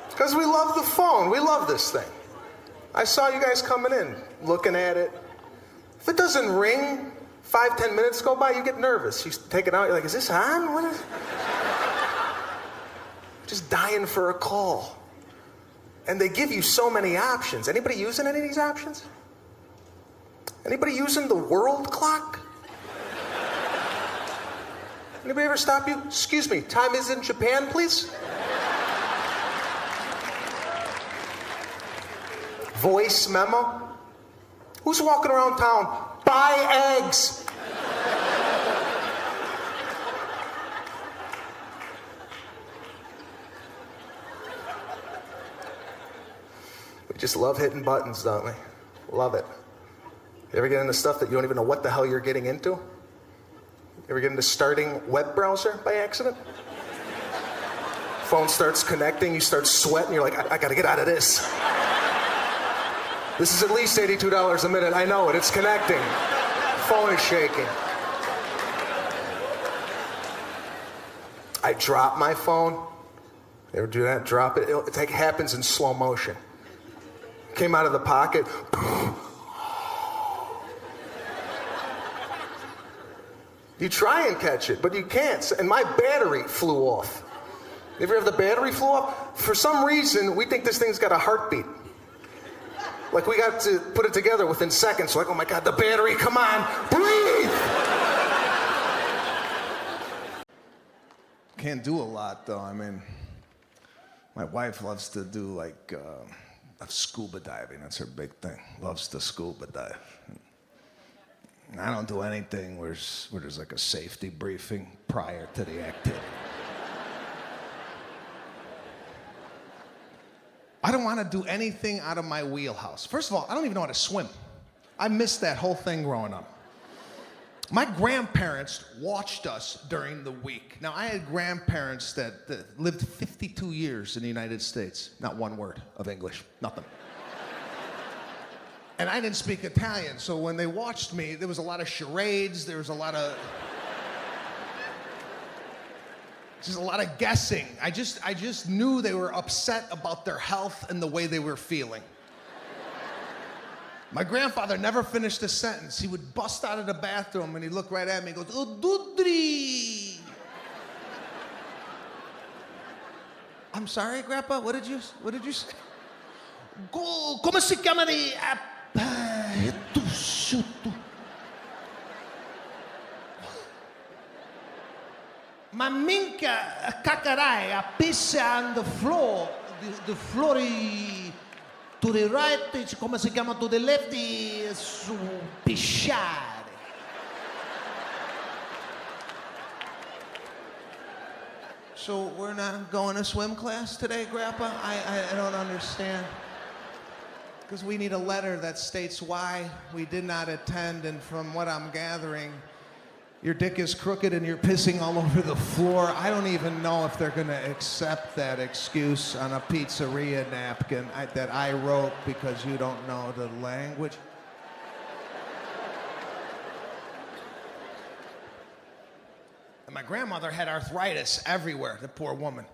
Because we love the phone. We love this thing. I saw you guys coming in, looking at it. If it doesn't ring, 5-10 minutes go by, you get nervous. You take it out, you're like, is this on? What is... Just dying for a call. And they give you so many options. Anybody using any of these options? Anybody using the world clock? Anybody ever stop you? Excuse me, time is in Japan, please? Voice memo? Who's walking around town? Buy eggs! We just love hitting buttons, don't we? Love it. You ever get into stuff that you don't even know what the hell you're getting into? You ever get into starting web browser by accident? Phone starts connecting, you start sweating, you're like, I gotta get out of this. This is at least $82 a minute. I know it. It's connecting. Phone is shaking. I drop my phone. You ever do that? Drop it. It happens in slow motion. came out of the pocket. You try and catch it, but you can't. And my battery flew off. You ever have the battery flew off? For some reason, we think this thing's got a heartbeat. Like we got to put it together within seconds. Like, oh my God, the battery, come on, breathe! Can't do a lot though. I mean, my wife loves to do like scuba diving. That's her big thing. Loves to scuba dive. And I don't do anything where there's like a safety briefing prior to the activity. I don't want to do anything out of my wheelhouse. First of all, I don't even know how to swim. I missed that whole thing growing up. My grandparents watched us during the week. Now, I had grandparents that lived 52 years in the United States. Not one word of English, nothing. And I didn't speak Italian, so when they watched me, there was a lot of charades, there was a lot of... just a lot of guessing. I just knew they were upset about their health and the way they were feeling. My grandfather never finished a sentence. He would bust out of the bathroom and he'd look right at me and goes, "Oh, Dudri." I'm sorry, Grandpa, what did you say? Come si chiama di... Ma minchia cacarai, a piss on the floor, the floor to the right, come si chiama, to the left, su pisciare. So we're not going to swim class today, Grandpa? I don't understand. Because we need a letter that states why we did not attend, and from what I'm gathering, your dick is crooked and you're pissing all over the floor. I don't even know if they're gonna accept that excuse on a pizzeria napkin that I wrote because you don't know the language. And my grandmother had arthritis everywhere, the poor woman.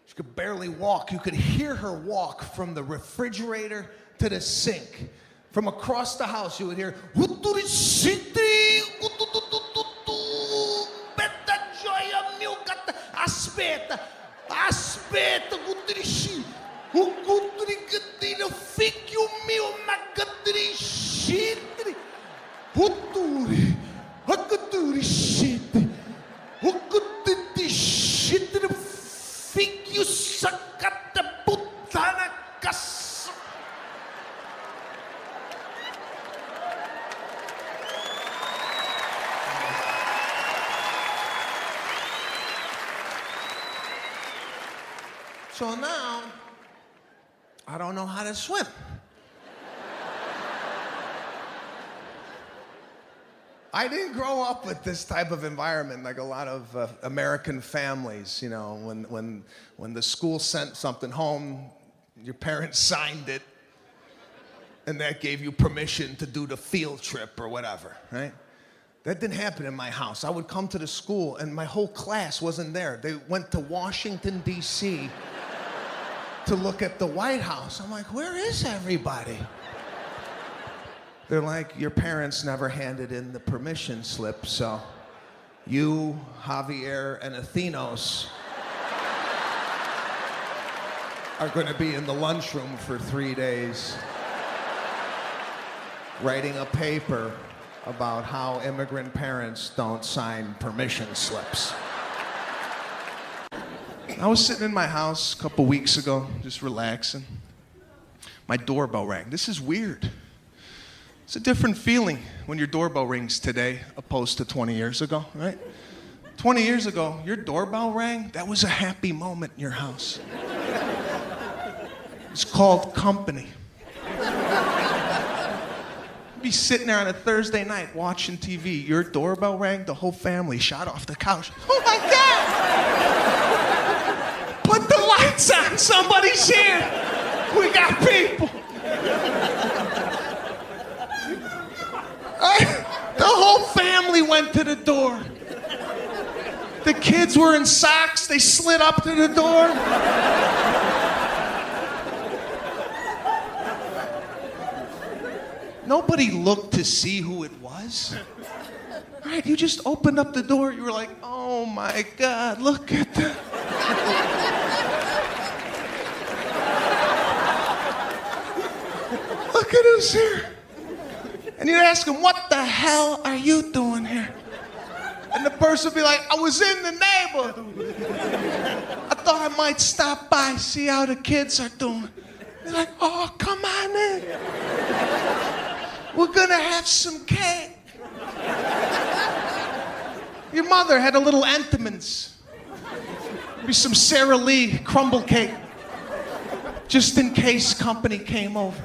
She could barely walk. You could hear her walk from the refrigerator to the sink. From across the house, you would hear, aspetta, gutrisci, gutri figlio mio, ma gutrisci, guturi, gutrisci, gutrisci, figlio saccata puttana cazzo. So now, I don't know how to swim. I didn't grow up with this type of environment like a lot of American families. You know, when the school sent something home, your parents signed it, and that gave you permission to do the field trip or whatever, right? That didn't happen in my house. I would come to the school, and my whole class wasn't there. They went to Washington, D.C., to look at the White House. I'm like, where is everybody? They're like, your parents never handed in the permission slip, so you, Javier, and Athenos are gonna be in the lunchroom for 3 days writing a paper about how immigrant parents don't sign permission slips. I was sitting in my house a couple weeks ago, just relaxing. My doorbell rang. This is weird. It's a different feeling when your doorbell rings today opposed to 20 years ago, right? 20 years ago, your doorbell rang, that was a happy moment in your house. It's called company. You'd be sitting there on a Thursday night watching TV. Your doorbell rang, the whole family shot off the couch. Oh my God! Put the lights on, somebody's here. We got people. The whole family went to the door. The kids were in socks, they slid up to the door. Nobody looked to see who it was. Right? You just opened up the door. You were like, oh my God, look at that. Look at us here. And you'd ask him, what the hell are you doing here? And the person would be like, I was in the neighborhood. I thought I might stop by, see how the kids are doing. They're like, oh, come on in. We're gonna have some cake. Your mother had a little Entenmann's. Maybe some Sara Lee crumble cake. Just in case company came over.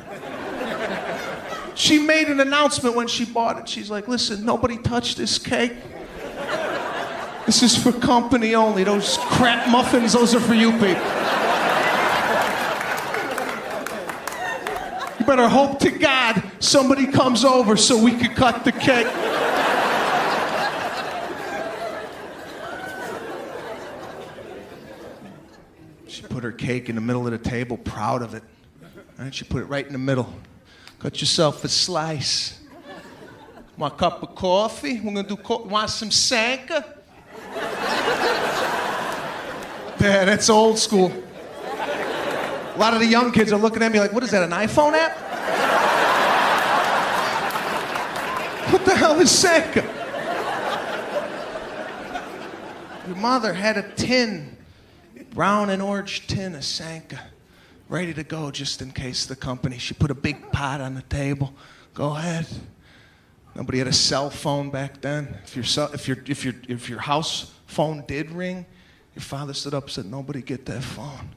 She made an announcement when she bought it. She's like, listen, nobody touch this cake. This is for company only. Those crap muffins, those are for you people. You better hope to God somebody comes over so we could cut the cake. She put her cake in the middle of the table, proud of it. Right? She put it right in the middle. Cut yourself a slice. Want a cup of coffee? We're gonna do want some Sanka? Yeah, that's old school. A lot of the young kids are looking at me like, what is that, an iPhone app? What the hell is Sanka? Your mother had a tin, brown and orange tin of Sanka, ready to go just in case the company. She put a big pot on the table. Go ahead. Nobody had a cell phone back then. If your house phone did ring, your father stood up and said, nobody get that phone.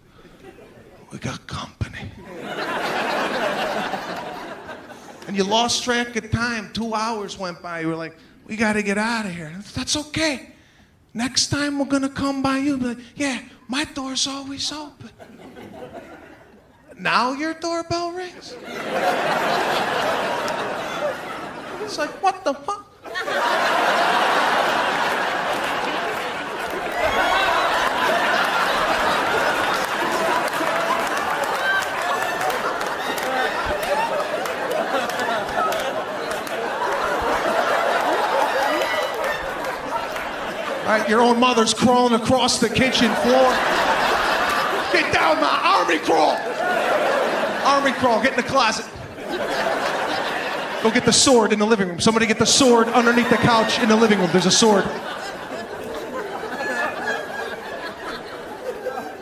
We got company. And you lost track of time. 2 hours went by. You were like, we got to get out of here. That's okay. Next time we're going to come by you. Be like, yeah, my door's always open. Now your doorbell rings? It's like, what the fuck? All right, your own mother's crawling across the kitchen floor. Get down, my army crawl. Army crawl, get in the closet. Go get the sword in the living room. Somebody get the sword underneath the couch in the living room. There's a sword.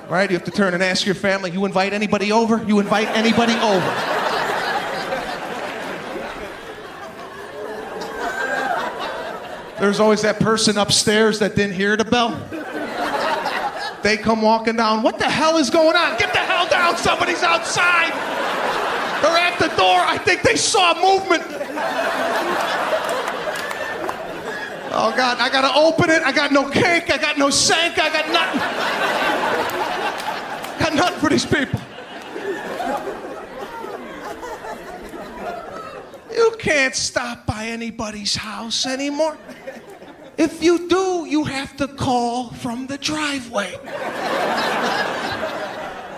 All right, you have to turn and ask your family, you invite anybody over? You invite anybody over? There's always that person upstairs that didn't hear the bell. They come walking down. What the hell is going on? Get the hell down. Somebody's outside. They're at the door. I think they saw movement. Oh, God. I got to open it. I got no cake. I got no Sanka. I got nothing. Got nothing for these people. You can't stop by anybody's house anymore. If you do, you have to call from the driveway.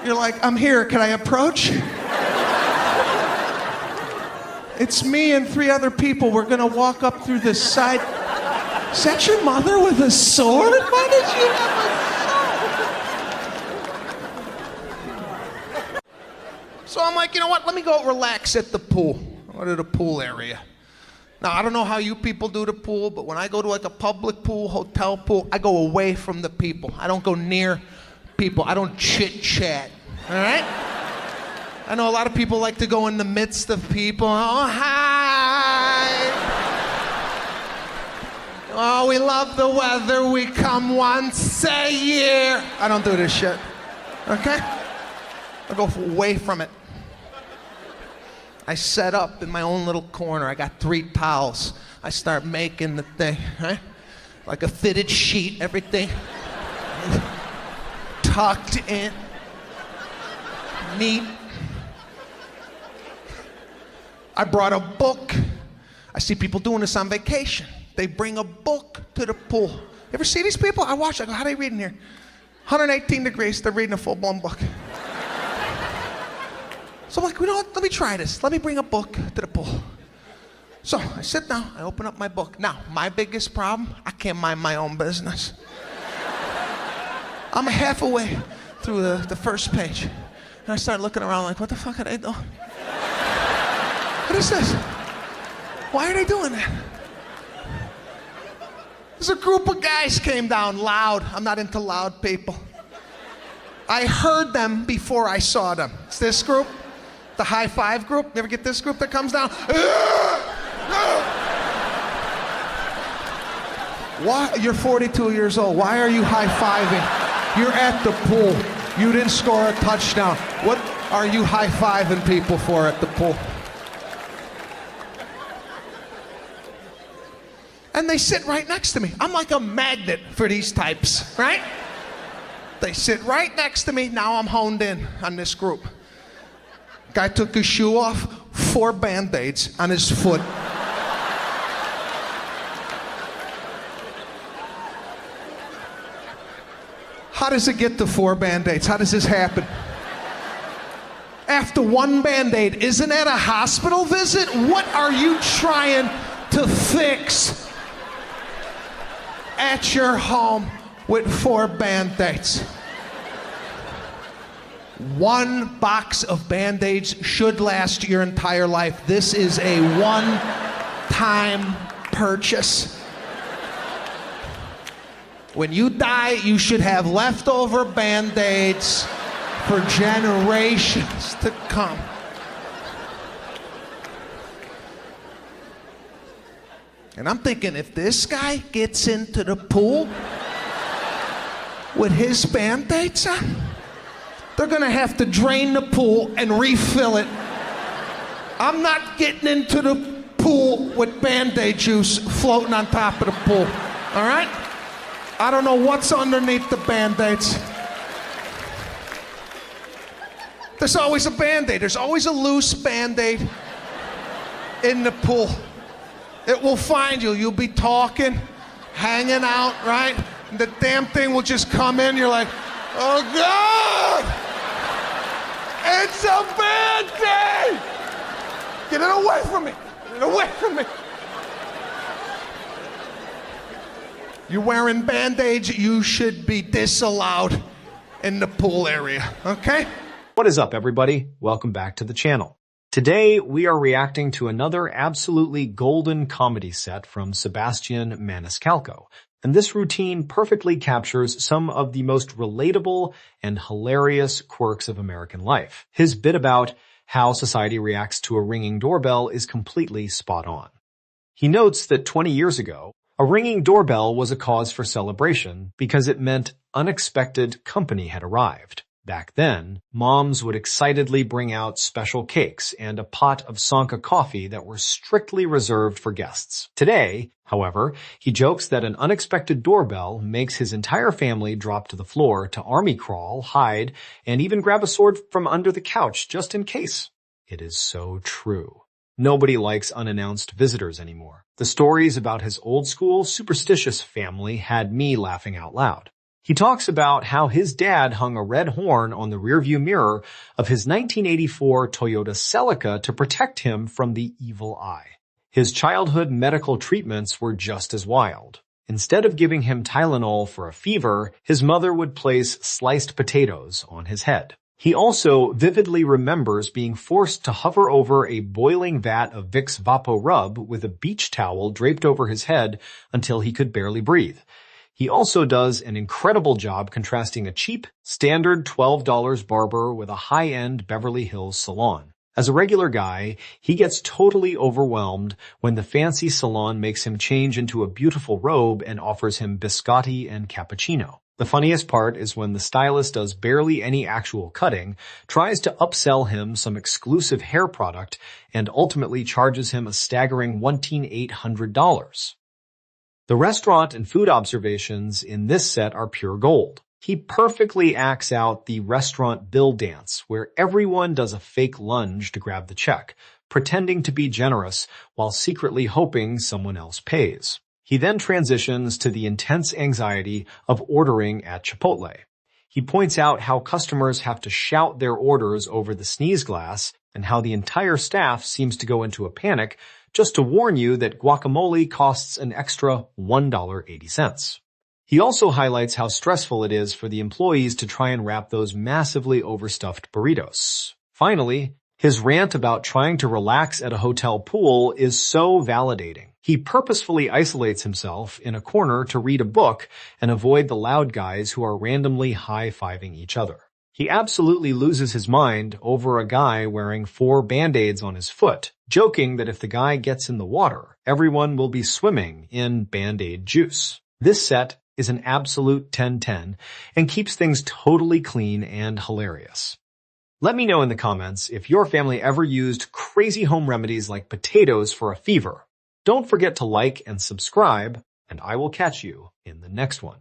You're like, I'm here, can I approach? It's me and 3 other people. We're gonna walk up through this side. Is that your mother with a sword? Why did you have a sword? So I'm like, you know what? Let me go relax at the pool. I go to the pool area. Now, I don't know how you people do the pool, but when I go to like a public pool, hotel pool, I go away from the people. I don't go near people. I don't chit-chat, all right? I know a lot of people like to go in the midst of people. Oh, hi. Oh, we love the weather. We come once a year. I don't do this shit, okay? I go away from it. I set up in my own little corner. I got 3 towels. I start making the thing, right? Like a fitted sheet, everything tucked in, neat. I brought a book. I see people doing this on vacation. They bring a book to the pool. You ever see these people? I watch, I go, how do they read in here? 118 degrees, they're reading a full-blown book. So I'm like, you know what? Let me try this. Let me bring a book to the pool. So I sit down, I open up my book. Now, my biggest problem, I can't mind my own business. I'm halfway through the first page. And I start looking around like, what the fuck are they doing? What is this? Why are they doing that? There's a group of guys came down loud. I'm not into loud people. I heard them before I saw them. It's this group, the high five group. You ever get this group that comes down? Why? You're 42 years old. Why are you high-fiving? You're at the pool. You didn't score a touchdown. What are you high-fiving people for at the pool? And they sit right next to me. I'm like a magnet for these types, right? They sit right next to me. Now I'm honed in on this group. Guy took his shoe off, 4 Band-Aids on his foot. How does it get to 4 Band-Aids? How does this happen? After 1 Band-Aid, isn't that a hospital visit? What are you trying to fix at your home with 4 Band-Aids? 1 box of Band-Aids should last your entire life. This is a one-time purchase. When you die, you should have leftover Band-Aids for generations to come. And I'm thinking, if this guy gets into the pool with his Band-Aids on, they're gonna have to drain the pool and refill it. I'm not getting into the pool with Band-Aid juice floating on top of the pool, all right? I don't know what's underneath the Band-Aids. There's always a Band-Aid. There's always a loose Band-Aid in the pool. It will find you. You'll be talking, hanging out, right? And the damn thing will just come in. You're like, oh God! It's a Band-Aid! Get it away from me! Get it away from me! You're wearing Band-Aids, you should be disallowed in the pool area, okay? What is up, everybody? Welcome back to the channel. Today, we are reacting to another absolutely golden comedy set from Sebastian Maniscalco. And this routine perfectly captures some of the most relatable and hilarious quirks of American life. His bit about how society reacts to a ringing doorbell is completely spot on. He notes that 20 years ago, a ringing doorbell was a cause for celebration because it meant unexpected company had arrived. Back then, moms would excitedly bring out special cakes and a pot of Sanka coffee that were strictly reserved for guests. Today, however, he jokes that an unexpected doorbell makes his entire family drop to the floor to army crawl, hide, and even grab a sword from under the couch just in case. It is so true. Nobody likes unannounced visitors anymore. The stories about his old-school, superstitious family had me laughing out loud. He talks about how his dad hung a red horn on the rearview mirror of his 1984 Toyota Celica to protect him from the evil eye. His childhood medical treatments were just as wild. Instead of giving him Tylenol for a fever, his mother would place sliced potatoes on his head. He also vividly remembers being forced to hover over a boiling vat of Vicks Vapo Rub with a beach towel draped over his head until he could barely breathe. He also does an incredible job contrasting a cheap, standard $12 barber with a high-end Beverly Hills salon. As a regular guy, he gets totally overwhelmed when the fancy salon makes him change into a beautiful robe and offers him biscotti and cappuccino. The funniest part is when the stylist does barely any actual cutting, tries to upsell him some exclusive hair product, and ultimately charges him a staggering $1,800. The restaurant and food observations in this set are pure gold. He perfectly acts out the restaurant bill dance, where everyone does a fake lunge to grab the check, pretending to be generous while secretly hoping someone else pays. He then transitions to the intense anxiety of ordering at Chipotle. He points out how customers have to shout their orders over the sneeze glass and how the entire staff seems to go into a panic just to warn you that guacamole costs an extra $1.80. He also highlights how stressful it is for the employees to try and wrap those massively overstuffed burritos. Finally, his rant about trying to relax at a hotel pool is so validating. He purposefully isolates himself in a corner to read a book and avoid the loud guys who are randomly high-fiving each other. He absolutely loses his mind over a guy wearing 4 Band-Aids on his foot, joking that if the guy gets in the water, everyone will be swimming in Band-Aid juice. This set is an absolute 10/10 and keeps things totally clean and hilarious. Let me know in the comments if your family ever used crazy home remedies like potatoes for a fever. Don't forget to like and subscribe, and I will catch you in the next one.